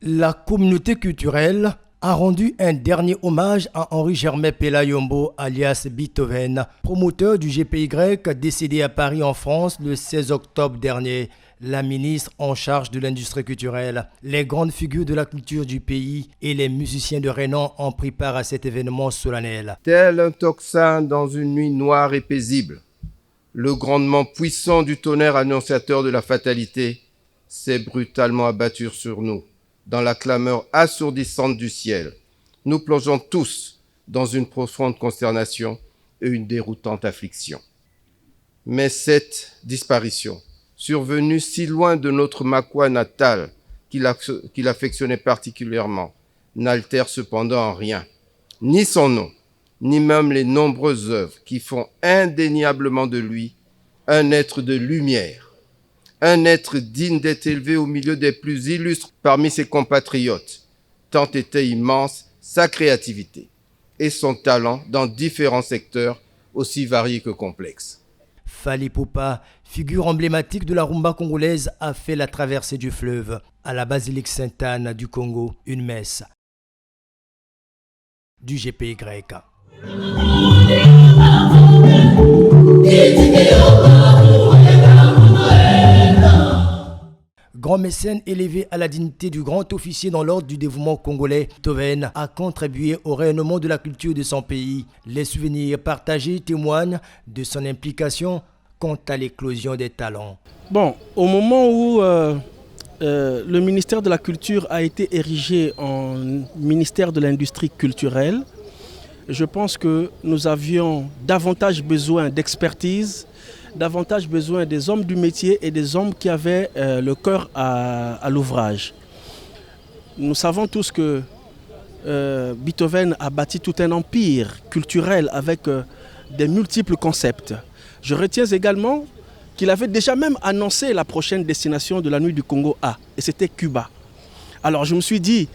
La communauté culturelle a rendu un dernier hommage à Henri-Germain Pela-Yombo, alias Beethoven, promoteur du GPY décédé à Paris en France le 16 octobre dernier. La ministre en charge de l'industrie culturelle, les grandes figures de la culture du pays et les musiciens de renom ont pris part à cet événement solennel. Tel un tocsin dans une nuit noire et paisible, le grondement puissant du tonnerre annonciateur de la fatalité s'est brutalement abattu sur nous. Dans la clameur assourdissante du ciel, nous plongeons tous dans une profonde consternation et une déroutante affliction. Mais cette disparition, survenue si loin de notre Makwa natal, qu'il affectionnait particulièrement, n'altère cependant en rien, ni son nom, ni même les nombreuses œuvres qui font indéniablement de lui un être de lumière, un être digne d'être élevé au milieu des plus illustres parmi ses compatriotes, tant était immense sa créativité et son talent dans différents secteurs aussi variés que complexes. Fally Ipupa, figure emblématique de la rumba congolaise, a fait la traversée du fleuve à la basilique Sainte-Anne du Congo, une messe du GPY. Grand mécène élevé à la dignité du grand officier dans l'ordre du dévouement congolais, Beethoven a contribué au rayonnement de la culture de son pays. Les souvenirs partagés témoignent de son implication quant à l'éclosion des talents. Bon, au moment où le ministère de la Culture a été érigé en ministère de l'Industrie culturelle, je pense que nous avions davantage besoin d'expertise, davantage besoin des hommes du métier et des hommes qui avaient le cœur à l'ouvrage. Nous savons tous que Beethoven a bâti tout un empire culturel avec des multiples concepts. Je retiens également qu'il avait déjà même annoncé la prochaine destination de la Nuit du Congo A, et c'était Cuba. Alors je me suis dit,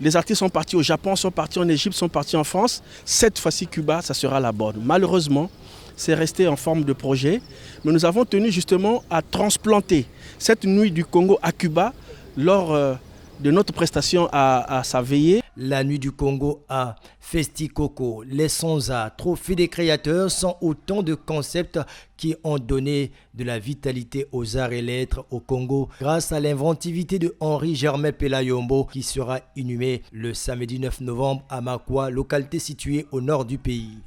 les artistes sont partis au Japon, sont partis en Égypte, sont partis en France. Cette fois-ci, Cuba, ça sera la bonne. Malheureusement, c'est resté en forme de projet. Mais nous avons tenu justement à transplanter cette Nuit du Congo à Cuba lors de notre prestation à sa veillée. La Nuit du Congo à Festi-Coco, les Sonza, Trophée des créateurs sont autant de concepts qui ont donné de la vitalité aux arts et lettres au Congo grâce à l'inventivité de Henri-Germain Pela-Yombo qui sera inhumé le samedi 9 novembre à Makwa, localité située au nord du pays.